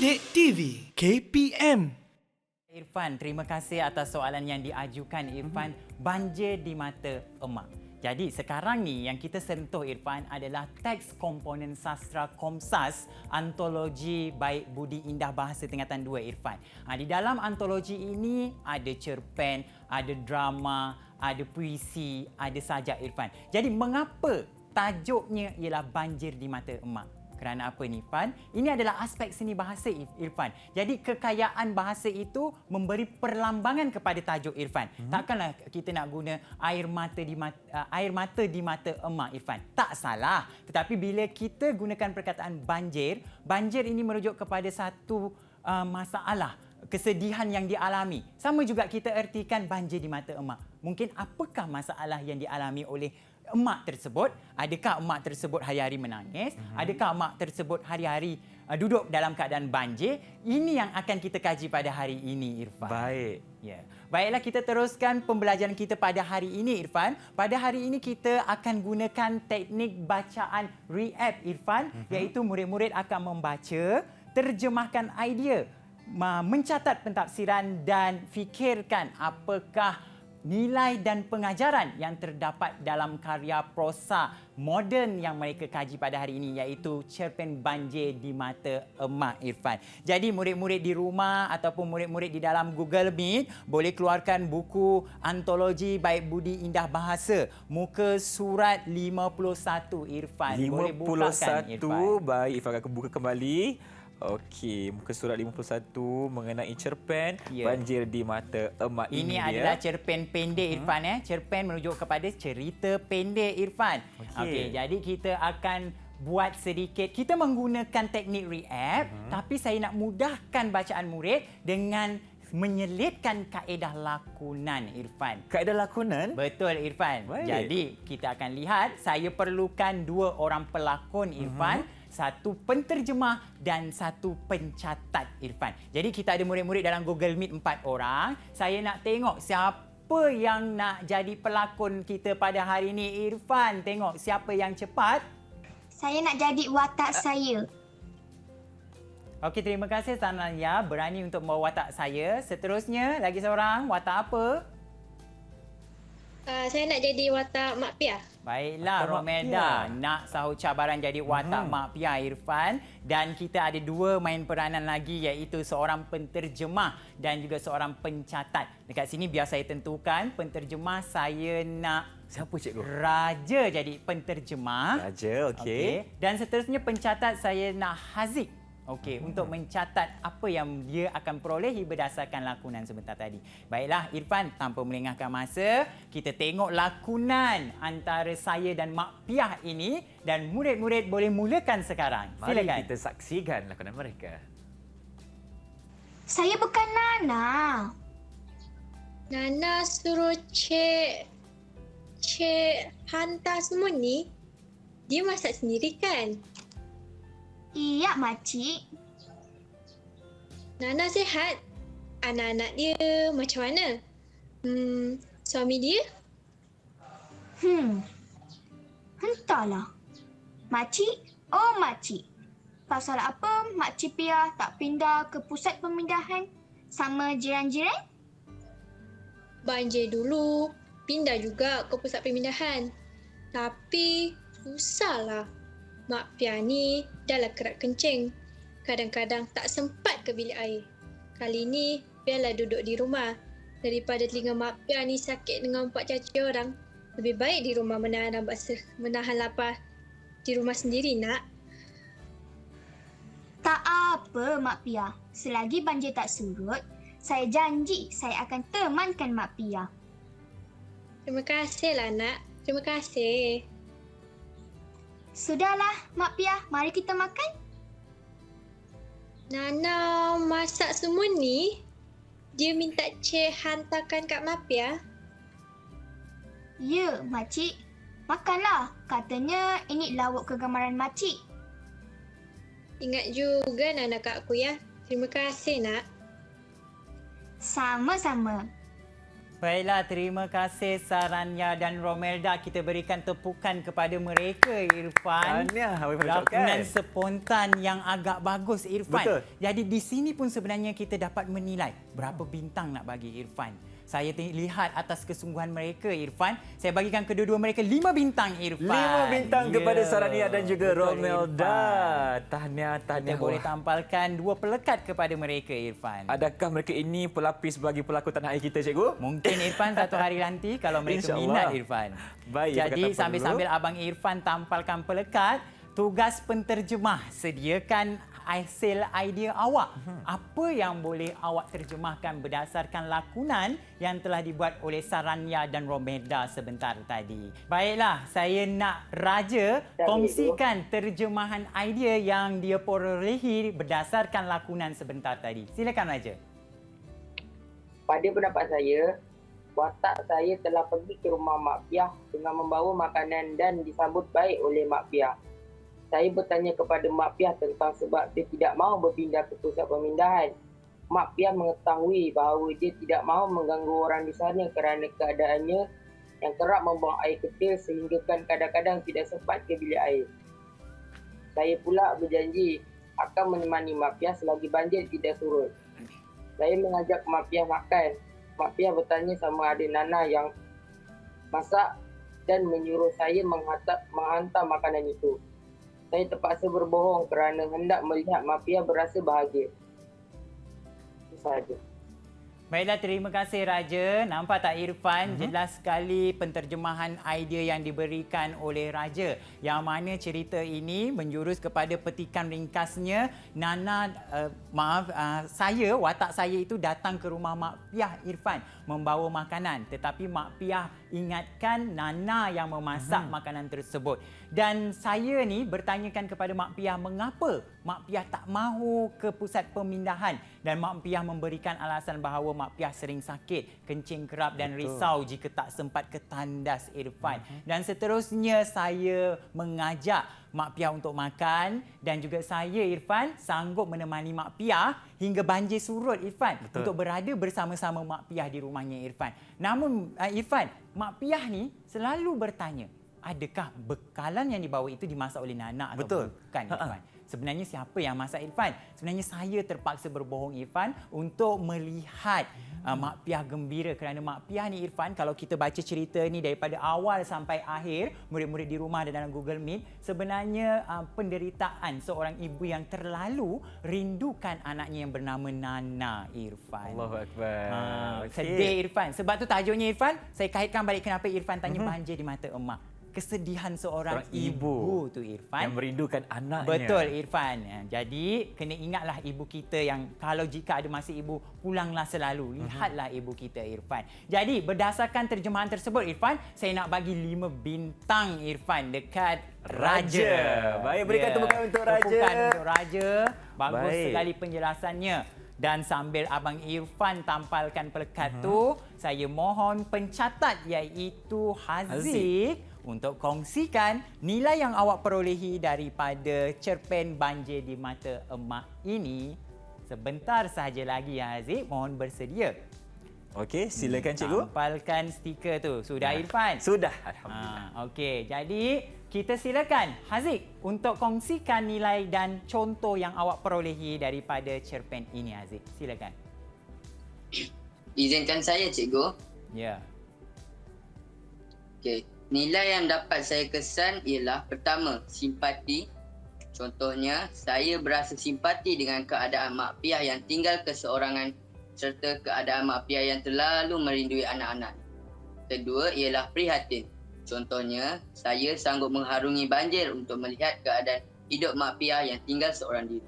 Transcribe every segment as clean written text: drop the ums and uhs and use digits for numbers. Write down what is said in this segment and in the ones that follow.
Didik TV KPM. Irfan, terima kasih atas soalan yang diajukan Irfan. Banjir di mata emak. Jadi sekarang ni yang kita sentuh Irfan adalah teks komponen sastra Komsas Antologi Baik Budi Indah Bahasa Tingkatan 2 Irfan. Di dalam antologi ini ada cerpen, ada drama, ada puisi, ada sajak Irfan. Jadi mengapa tajuknya ialah Banjir di Mata Emak? Kerana apa ni Irfan? Ini adalah aspek seni bahasa Irfan. Jadi kekayaan bahasa itu memberi perlambangan kepada tajuk Irfan. Takkanlah kita nak guna air mata di mata emak Irfan. Tak salah. Tetapi bila kita gunakan perkataan banjir, banjir ini merujuk kepada satu masalah, kesedihan yang dialami. Sama juga kita ertikan banjir di mata emak. Mungkin apakah masalah yang dialami oleh emak tersebut? Adakah emak tersebut hari-hari menangis? Adakah emak tersebut hari-hari duduk dalam keadaan banjir? Ini yang akan kita kaji pada hari ini, Irfan. Baik. Ya. Baiklah, kita teruskan pembelajaran kita pada hari ini, Irfan. Pada hari ini kita akan gunakan teknik bacaan re-app, Irfan, iaitu murid-murid akan membaca, terjemahkan idea, mencatat pentafsiran dan fikirkan apakah nilai dan pengajaran yang terdapat dalam karya prosa moden yang mereka kaji pada hari ini, iaitu cerpen Banjir di Mata Emak Irfan. Jadi murid-murid di rumah ataupun murid-murid di dalam Google Meet boleh keluarkan buku antologi Baik Budi Indah Bahasa, muka surat 51 Irfan. Boleh bukakan Irfan. Baik, Irfan akan buka kembali. Okey, muka surat 51 mengenai cerpen Banjir di Mata Emak ini. Ini adalah cerpen pendek Irfan. Cerpen merujuk kepada cerita pendek Irfan. Okey, jadi kita akan buat sedikit, kita menggunakan teknik re-app, tapi saya nak mudahkan bacaan murid dengan menyelitkan kaedah lakonan Irfan. Kaedah lakonan? Betul Irfan. Baik. Jadi kita akan lihat, saya perlukan 2 orang pelakon Irfan, satu penterjemah dan satu pencatat Irfan. Jadi kita ada murid-murid dalam Google Meet 4 orang. Saya nak tengok siapa yang nak jadi pelakon kita pada hari ini Irfan. Tengok siapa yang cepat. Saya nak jadi watak saya. Okey, terima kasih Sanaya berani untuk membawa watak saya. Seterusnya, lagi seorang, watak apa? Saya nak jadi watak Mak Pia. Baiklah, Romeda nak sahut cabaran jadi watak Mak Pia Irfan. Dan kita ada 2 main peranan lagi, iaitu seorang penterjemah dan juga seorang pencatat. Dekat sini biar saya tentukan, penterjemah saya nak Siapa cikgu? Raja jadi penterjemah. Raja, okey. Dan seterusnya pencatat saya nak Haziq. Okey, untuk mencatat apa yang dia akan perolehi berdasarkan lakonan sebentar tadi. Baiklah Irfan, tanpa melengahkan masa, kita tengok lakonan antara saya dan Mak Piah ini dan murid-murid boleh mulakan sekarang. Silakan. Mari kita saksikan lakonan mereka. Saya bukan Nana. Nana suruh Cik hantar semua ni. Dia masak sendiri kan? Iya, makcik. Nana sihat? Anak-anak dia macam mana? Suami dia? Entahlah. Makcik? Oh, makcik. Pasal apa Makcik Pia tak pindah ke pusat pemindahan sama jiran-jiran? Banjir dulu. Pindah juga ke pusat pemindahan. Tapi susahlah. Mak Pia ni dah lah kerak kencing. Kadang-kadang tak sempat ke bilik air. Kali ni biarlah duduk di rumah. Daripada telinga Mak Pia ni sakit dengan 4 caci orang. Lebih baik di rumah menahan lapar di rumah sendiri, nak. Tak apa, Mak Pia. Selagi banjir tak surut, saya janji saya akan temankan Mak Pia. Terima kasihlah, nak. Terima kasih. Sudahlah, Mak Pia. Mari kita makan. Nana masak semua ni. Dia minta Cik hantarkan kat Mak Pia. Ya, makcik. Makanlah. Katanya ini lawak kegemaran makcik. Ingat juga Nana kat aku ya. Terima kasih, nak. Sama-sama. Baiklah, terima kasih Saranya dan Romelda. Kita berikan tepukan kepada mereka, Irfan. Tahniah, apa yang Lakonan ucapkan. spontan yang agak bagus, Irfan. Betul. Jadi di sini pun sebenarnya kita dapat menilai berapa bintang nak bagi Irfan. Saya lihat atas kesungguhan mereka, Irfan. Saya bagikan kedua-dua mereka 5 bintang, Irfan. 5 bintang kepada Sarania dan juga Betul, Romelda. Irfan. Tahniah. Kita boleh tampalkan 2 pelekat kepada mereka, Irfan. Adakah mereka ini pelapis bagi pelakon tanah air kita, cikgu? Mungkin Irfan satu hari nanti kalau mereka InsyaAllah. minat, Irfan. Baik, Jadi perkataan sambil-sambil dulu. Abang Irfan tampalkan pelekat, tugas penterjemah, sediakan hasil idea awak. Apa yang boleh awak terjemahkan berdasarkan lakonan yang telah dibuat oleh Saranya dan Romelda sebentar tadi. Baiklah, saya nak Raja kongsikan terjemahan idea yang dia perolehi berdasarkan lakonan sebentar tadi. Silakan Raja. Pada pendapat saya, watak saya telah pergi ke rumah Mak Piah dengan membawa makanan dan disambut baik oleh Mak Piah. Saya bertanya kepada Mak Piah tentang sebab dia tidak mahu berpindah ke pusat pemindahan. Mak Piah mengetahui bahawa dia tidak mahu mengganggu orang di sana kerana keadaannya yang kerap membuang air kecil sehingga kadang-kadang tidak sempat ke bilik air. Saya pula berjanji akan menemani Mak Piah selagi banjir tidak surut. Saya mengajak Mak Piah makan. Mak Piah bertanya sama adik Nana yang masak dan menyuruh saya menghantar makanan itu. Saya terpaksa berbohong kerana hendak melihat Mak Piah berasa bahagia. Itu sahaja. Baiklah, terima kasih Raja. Nampak tak Irfan? Jelas sekali penterjemahan idea yang diberikan oleh Raja. Yang mana cerita ini menjurus kepada petikan ringkasnya. Watak saya itu datang ke rumah Mak Piah, Irfan, membawa makanan. Tetapi Mak Piah ingatkan Nana yang memasak makanan tersebut. Dan saya ni bertanyakan kepada Mak Piah mengapa Mak Piah tak mahu ke pusat pemindahan. Dan Mak Piah memberikan alasan bahawa Mak Piah sering sakit, kencing kerap dan risau jika tak sempat ke tandas, Irfan. Dan seterusnya saya mengajak Mak Piah untuk makan dan juga saya, Irfan, sanggup menemani Mak Piah hingga banjir surut, Irfan. Betul. Untuk berada bersama-sama Mak Piah di rumahnya, Irfan. Namun, Irfan, Mak Piah ni selalu bertanya, adakah bekalan yang dibawa itu dimasak oleh Nana atau Betul. bukan, Irfan? Sebenarnya siapa yang masak, Irfan? Sebenarnya saya terpaksa berbohong, Irfan, untuk melihat Mak Piah gembira kerana Mak Piah ni, Irfan, kalau kita baca cerita ni daripada awal sampai akhir, murid-murid di rumah dan dalam Google Meet, sebenarnya penderitaan seorang ibu yang terlalu rindukan anaknya yang bernama Nana, Irfan. Allahu Akbar. Okey. Sedih, Irfan. Sebab tu tajuknya, Irfan, saya kaitkan balik kenapa Irfan tanya banjir di mata emak. Kesedihan seorang ibu tu, Irfan. Yang merindukan anaknya. Betul, Irfan. Jadi, kena ingatlah ibu kita yang kalau jika ada masa ibu, pulanglah selalu. Lihatlah ibu kita, Irfan. Jadi, berdasarkan terjemahan tersebut, Irfan, saya nak bagi 5 bintang, Irfan, dekat Raja. Baik, berikan tepukan untuk Raja. Tepukan untuk Raja. Bagus Baik. sekali penjelasannya. Dan sambil Abang Irfan tampalkan pelekat tu, saya mohon pencatat iaitu Haziq untuk kongsikan nilai yang awak perolehi daripada cerpen Banjir di Mata Emak ini. Sebentar sahaja lagi, ya Haziq. Mohon bersedia. Okey, silakan cikgu. Tampalkan stiker tu. Sudah, Irfan? Sudah, alhamdulillah. Okey, jadi kita silakan Haziq untuk kongsikan nilai dan contoh yang awak perolehi daripada cerpen ini, Haziq. Silakan. Izinkan saya, cikgu. Ya. Okey. Nilai yang dapat saya kesan ialah pertama, simpati. Contohnya, saya berasa simpati dengan keadaan Mak Piah yang tinggal keseorangan serta keadaan Mak Piah yang terlalu merindui anak-anak. Kedua ialah prihatin. Contohnya, saya sanggup mengharungi banjir untuk melihat keadaan hidup Mak Piah yang tinggal seorang diri.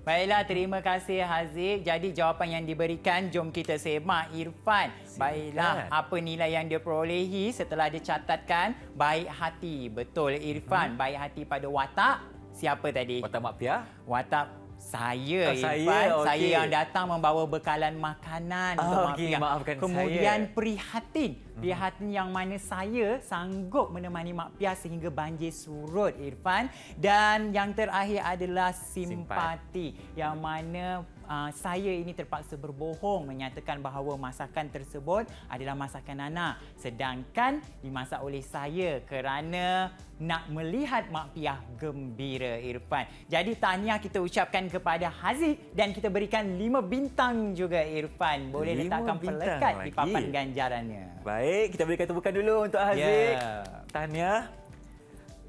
Baiklah, terima kasih Haziq. Jadi jawapan yang diberikan, jom kita semak Irfan. Baiklah, apa nilai yang dia perolehi setelah dia catatkan? Baik hati. Betul, Irfan. Baik hati pada watak. Siapa tadi? Watak Mak Piah. Watak saya, Saya, Irfan. okey. Saya yang datang membawa bekalan makanan untuk Mak Okey, Piah. maafkan Kemudian saya. prihatin Pihak yang mana saya sanggup menemani Mak Piah sehingga banjir surut, Irfan. Dan yang terakhir adalah simpati. Yang mana saya ini terpaksa berbohong menyatakan bahawa masakan tersebut adalah masakan Nana. Sedangkan dimasak oleh saya kerana nak melihat Mak Piah gembira, Irfan. Jadi tahniah kita ucapkan kepada Haziq dan kita berikan 5 bintang juga, Irfan. Boleh 5 letakkan bintang pelekat di lagi. papan ganjarannya. Baik, kita berikan tepukan dulu untuk Haziq. Ya. Tahniah.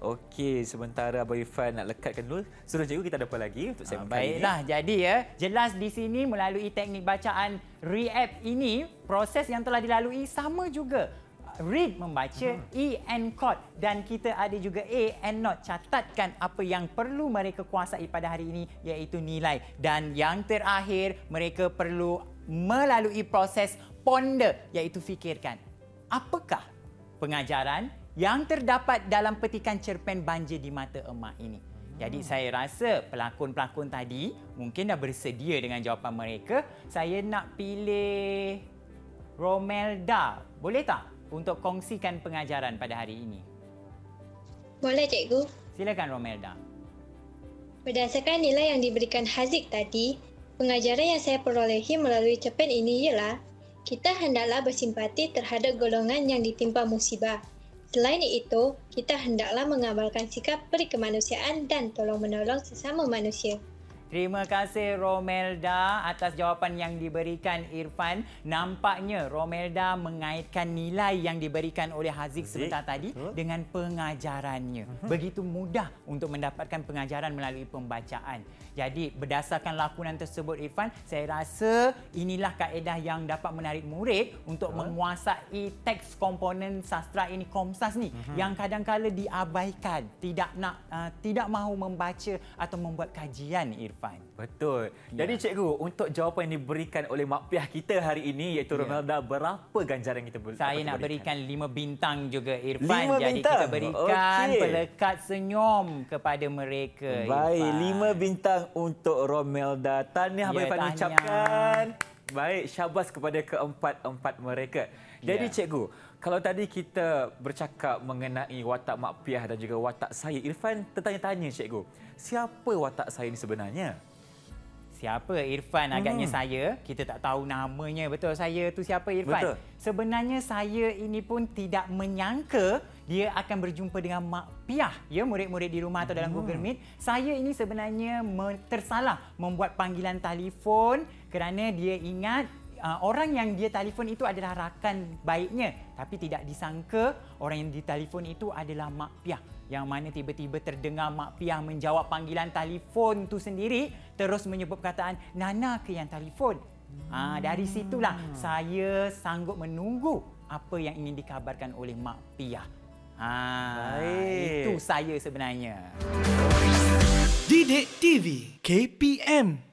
Okey, sementara Abang Irfan nak lekatkan dulu, suruh cikgu kita ada apa lagi untuk segmen kali ini? Baiklah, jadi ya, jelas di sini melalui teknik bacaan react ini, proses yang telah dilalui sama juga. Read membaca, E encode dan kita ada juga A and note. Catatkan apa yang perlu mereka kuasai pada hari ini iaitu nilai. Dan yang terakhir, mereka perlu melalui proses ponder iaitu fikirkan. Apakah pengajaran yang terdapat dalam petikan cerpen Banjir di Mata Emak ini? Jadi saya rasa pelakon-pelakon tadi mungkin dah bersedia dengan jawapan mereka. Saya nak pilih Romelda. Boleh tak untuk kongsikan pengajaran pada hari ini? Boleh, cikgu. Silakan Romelda. Berdasarkan nilai yang diberikan Haziq tadi, pengajaran yang saya perolehi melalui cerpen ini ialah kita hendaklah bersimpati terhadap golongan yang ditimpa musibah. Selain itu, kita hendaklah mengamalkan sikap perikemanusiaan dan tolong-menolong sesama manusia. Terima kasih Romelda atas jawapan yang diberikan Irfan. Nampaknya Romelda mengaitkan nilai yang diberikan oleh Haziq sebentar tadi dengan pengajarannya. Begitu mudah untuk mendapatkan pengajaran melalui pembacaan. Jadi berdasarkan lakonan tersebut Irfan, saya rasa inilah kaedah yang dapat menarik murid untuk menguasai teks komponen sastra ini, Komsas ni, yang kadang-kala diabaikan, tidak mahu membaca atau membuat kajian Irfan. Betul. Jadi cikgu, untuk jawapan yang diberikan oleh Mak Piah kita hari ini iaitu Romelda, berapa ganjaran kita boleh? Saya nak berikan 5 bintang juga Irfan. 5 Jadi bintang? kita berikan Okey. pelekat senyum kepada mereka. Baik, Irfan. 5 bintang untuk Romelda. Tahniah Abang Ya, Irfan tahniah. ucapkan. Baik, syabas kepada keempat-empat mereka. Jadi Ya. cikgu, kalau tadi kita bercakap mengenai watak Mak Piah dan juga watak saya, Irfan tertanya-tanya cikgu, siapa watak saya ini sebenarnya? Siapa Irfan? Agaknya saya, kita tak tahu namanya betul saya tu siapa Irfan. Betul. Sebenarnya saya ini pun tidak menyangka dia akan berjumpa dengan Mak Piah. Ya, murid-murid di rumah atau dalam Google Meet. Saya ini sebenarnya tersalah membuat panggilan telefon kerana dia ingat orang yang dia telefon itu adalah rakan baiknya. Tapi tidak disangka orang yang ditelefon itu adalah Mak Piah. Yang mana tiba-tiba terdengar Mak Piah menjawab panggilan telefon tu sendiri, terus menyebut perkataan, Nana ke yang telefon? Dari situlah saya sanggup menunggu apa yang ingin dikabarkan oleh Mak Piah. Baik. Itu saya sebenarnya. Didik TV KPM